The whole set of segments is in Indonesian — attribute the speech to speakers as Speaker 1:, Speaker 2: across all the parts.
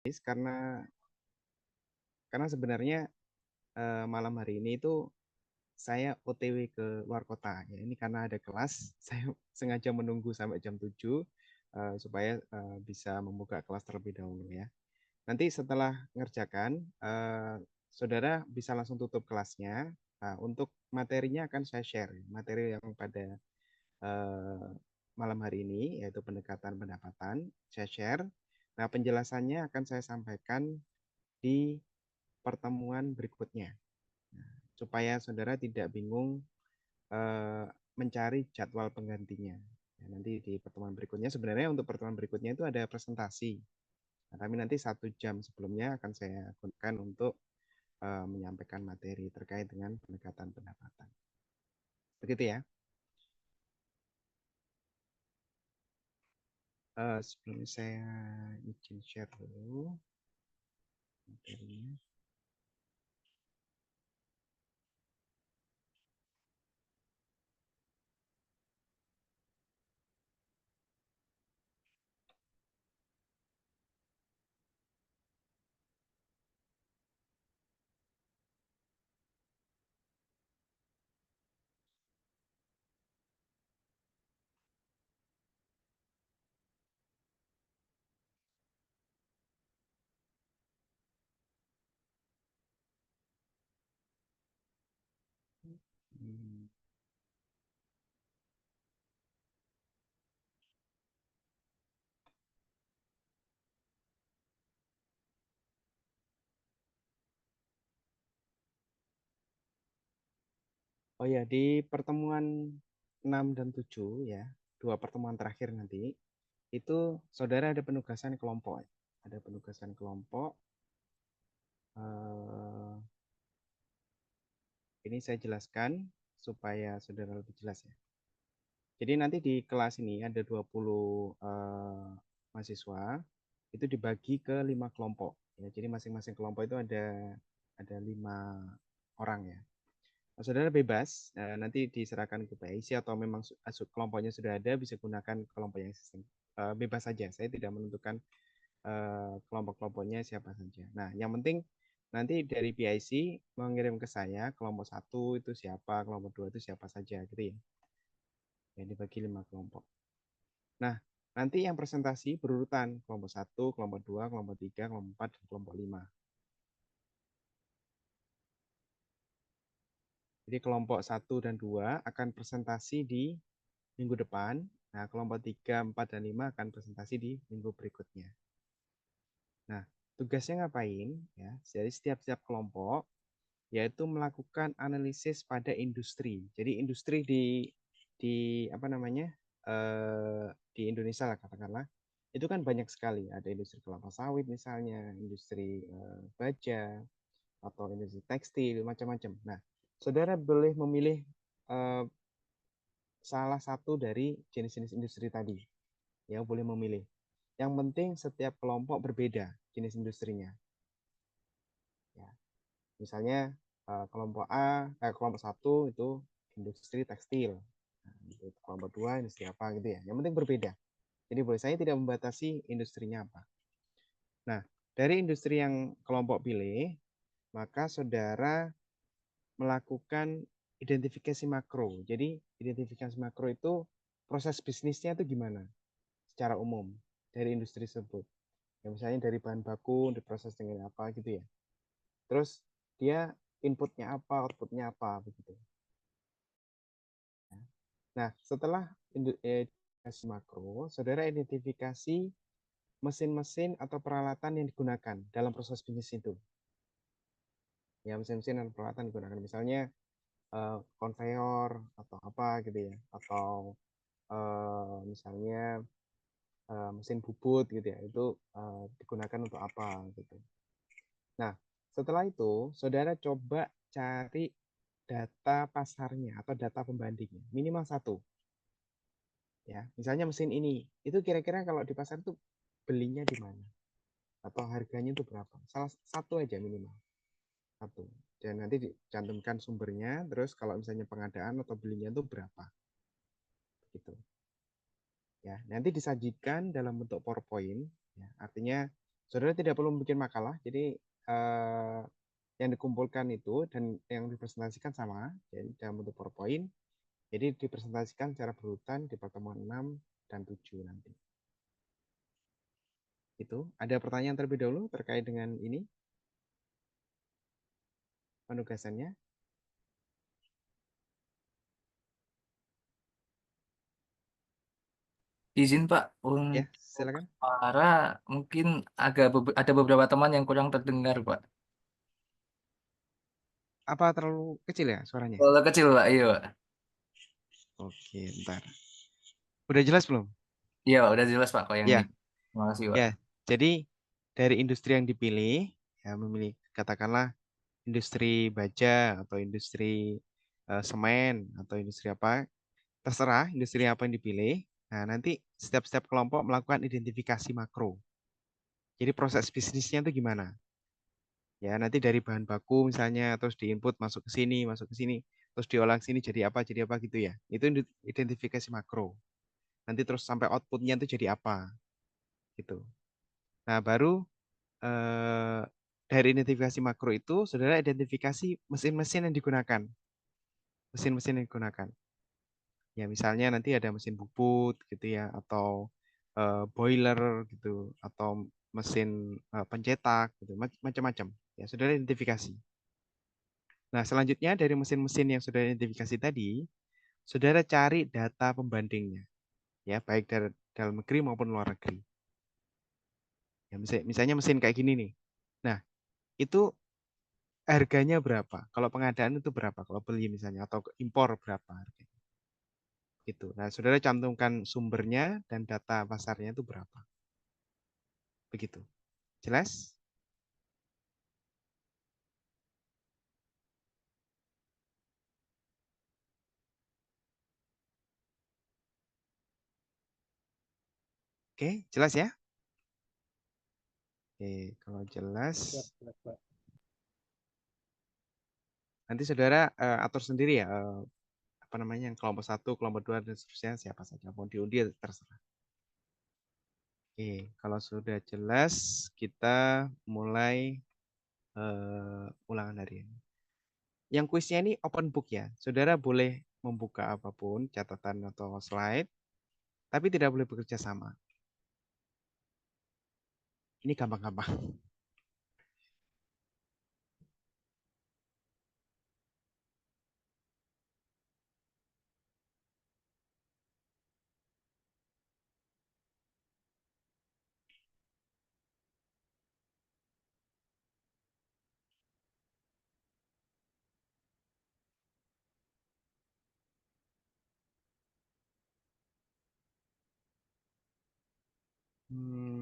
Speaker 1: karena sebenarnya malam hari ini itu saya OTW ke luar kota ya. Ini karena ada kelas, saya sengaja menunggu sampai jam 7 supaya bisa membuka kelas terlebih dahulu ya. Nanti setelah ngerjakan, saudara bisa langsung tutup kelasnya. Nah, untuk materinya akan saya share. Materi yang pada eh, malam hari ini, yaitu pendekatan pendapatan, saya share. Nah, penjelasannya akan saya sampaikan di pertemuan berikutnya. Nah, supaya saudara tidak bingung eh, mencari jadwal penggantinya. Ya, nanti di pertemuan berikutnya, sebenarnya untuk pertemuan berikutnya itu ada presentasi. Nah, tapi nanti 1 jam sebelumnya akan saya gunakan untuk menyampaikan materi terkait dengan pendekatan pendapatan. Begitu ya. Sebelumnya saya izin share dulu materinya. Hmm. Oh ya, di pertemuan 6 dan 7 ya, 2 pertemuan terakhir nanti, itu saudara ada penugasan kelompok. Ada penugasan kelompok. eh, ini saya jelaskan supaya saudara lebih jelas ya. Jadi nanti di kelas ini ada 20 mahasiswa, itu dibagi ke 5 kelompok. Ya, jadi masing-masing kelompok itu ada 5 orang ya. Nah, saudara bebas, nanti diserahkan ke PIC atau memang kelompoknya sudah ada, bisa gunakan kelompok yang existing. Bebas saja, saya tidak menentukan kelompok-kelompoknya siapa saja. Nah, yang penting nanti dari PIC mengirim ke saya kelompok 1 itu siapa, kelompok 2 itu siapa saja gitu ya. Yang dibagi 5 kelompok. Nah, nanti yang presentasi berurutan kelompok 1, kelompok 2, kelompok 3, kelompok 4, dan kelompok 5. Jadi kelompok 1 dan 2 akan presentasi di minggu depan. Nah, kelompok 3, 4, dan 5 akan presentasi di minggu berikutnya. Nah, tugasnya ngapain? Ya, jadi setiap kelompok yaitu melakukan analisis pada industri. Jadi industri di apa namanya di Indonesia lah katakanlah itu kan banyak sekali. Ada industri kelapa sawit misalnya, industri baja atau industri tekstil macam-macam. Nah, saudara boleh memilih eh, salah satu dari jenis-jenis industri tadi. Ya, boleh memilih. Yang penting setiap kelompok berbeda jenis industrinya. Ya. Misalnya kelompok kelompok 1 itu industri tekstil. Nah, kelompok 2 industri apa gitu ya. Yang penting berbeda. Jadi boleh saya tidak membatasi industrinya apa. Nah, dari industri yang kelompok pilih, maka saudara melakukan identifikasi makro. Jadi identifikasi makro itu proses bisnisnya itu gimana secara umum dari industri tersebut. Ya, misalnya dari bahan baku diproses dengan apa gitu ya. Terus dia inputnya apa, outputnya apa begitu. Nah, setelah identifikasi makro, saudara identifikasi mesin-mesin atau peralatan yang digunakan dalam proses bisnis itu. Ya, mesin-mesin dan peralatan digunakan. Misalnya konveyor atau apa gitu ya. Atau misalnya mesin bubut gitu ya. Itu digunakan untuk apa gitu. Nah, setelah itu, saudara coba cari data pasarnya atau data pembandingnya. Minimal satu. Ya, misalnya mesin ini, itu kira-kira kalau di pasar itu belinya di mana? Atau harganya itu berapa? Salah satu aja minimal. Satu. Dan nanti dicantumkan sumbernya, terus kalau misalnya pengadaan atau belinya itu berapa. Gitu. Ya, nanti disajikan dalam bentuk PowerPoint. Ya, artinya Saudara tidak perlu bikin makalah, jadi yang dikumpulkan itu dan yang dipresentasikan sama, jadi dalam bentuk PowerPoint, jadi dipresentasikan secara berurutan di pertemuan 6 dan 7 nanti. Itu, ada pertanyaan terlebih dahulu terkait dengan ini, penugasannya?
Speaker 2: Izin Pak,
Speaker 1: Ya,
Speaker 2: untuk
Speaker 1: silakan.
Speaker 2: suara mungkin ada beberapa teman yang kurang terdengar Pak.
Speaker 1: Apa terlalu kecil ya suaranya?
Speaker 2: Kalau kecil Pak, iya Pak.
Speaker 1: Oke, ntar. Udah jelas belum?
Speaker 2: Iya Pak, udah jelas Pak kok yang ini.
Speaker 1: Ya,
Speaker 2: Terima kasih Pak.
Speaker 1: ya. Jadi dari industri yang dipilih, ya memilih katakanlah industri baja atau industri semen atau industri apa, terserah industri apa yang dipilih. Nah, nanti setiap kelompok melakukan identifikasi makro. Jadi proses bisnisnya itu gimana? Ya, nanti dari bahan baku misalnya, terus diinput masuk ke sini, terus diolah ke sini jadi apa gitu ya. Itu identifikasi makro. Nanti terus sampai outputnya itu jadi apa gitu. Nah, baru eh, dari identifikasi makro itu, saudara identifikasi mesin-mesin yang digunakan. Mesin-mesin yang digunakan. Ya, misalnya nanti ada mesin bubut gitu ya, atau boiler gitu, atau mesin pencetak gitu, macam-macam. Ya, saudara identifikasi. Nah, selanjutnya dari mesin-mesin yang sudah identifikasi tadi, saudara cari data pembandingnya, ya baik dari dalam negeri maupun luar negeri. Ya, misalnya mesin kayak gini nih. Nah, itu harganya berapa? Kalau pengadaan itu berapa? Kalau beli misalnya atau impor berapa harganya? Gitu. Nah, saudara cantumkan sumbernya dan data pasarnya itu berapa? Begitu. Jelas? Oke, jelas ya? Oke, kalau jelas, nanti saudara atur sendiri ya, apa namanya, yang kelompok satu, kelompok dua, dan seterusnya siapa saja. Mau diundi terserah. Oke, kalau sudah jelas, kita mulai ulangan hari ini. Yang kuisnya ini open book ya. Saudara boleh membuka apapun, catatan atau slide, tapi tidak boleh bekerja sama. Ini gampang-gampang.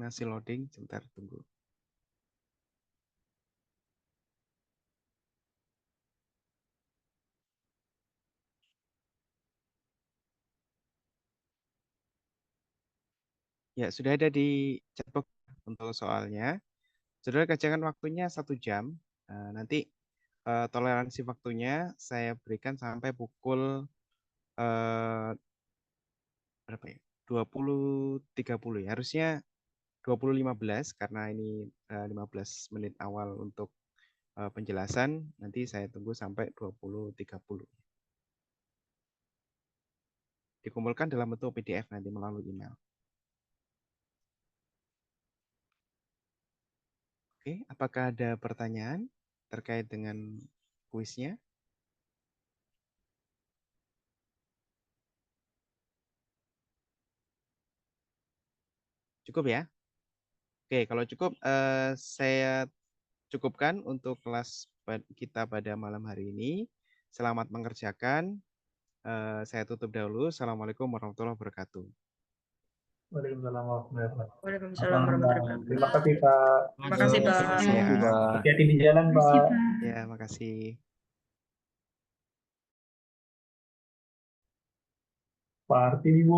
Speaker 1: Masih loading, sebentar tunggu. Ya, sudah ada di chatbox untuk soalnya. Saudara kerjakan waktunya 1 jam. Nanti toleransi waktunya saya berikan sampai pukul eh, berapa ya? 20.30 ya. Harusnya 20.15 karena ini 15 menit awal untuk penjelasan. Nanti saya tunggu sampai 20.30. Dikumpulkan dalam bentuk PDF nanti melalui email. Oke, apakah ada pertanyaan terkait dengan kuisnya? Cukup ya? Oke, kalau cukup saya cukupkan untuk kelas kita pada malam hari ini. Selamat mengerjakan. Saya tutup dahulu. Assalamualaikum warahmatullahi wabarakatuh.
Speaker 3: Waalaikumsalam warahmatullahi wabarakatuh.
Speaker 4: Waalaikumsalam warahmatullahi wabarakatuh.
Speaker 3: Terima kasih Pak.
Speaker 4: Terima kasih, Pak.
Speaker 2: Terima kasih
Speaker 1: Ya,
Speaker 2: Pak.
Speaker 3: Hati-hati di jalan Pak.
Speaker 1: ya, makasih.
Speaker 3: Pak Arti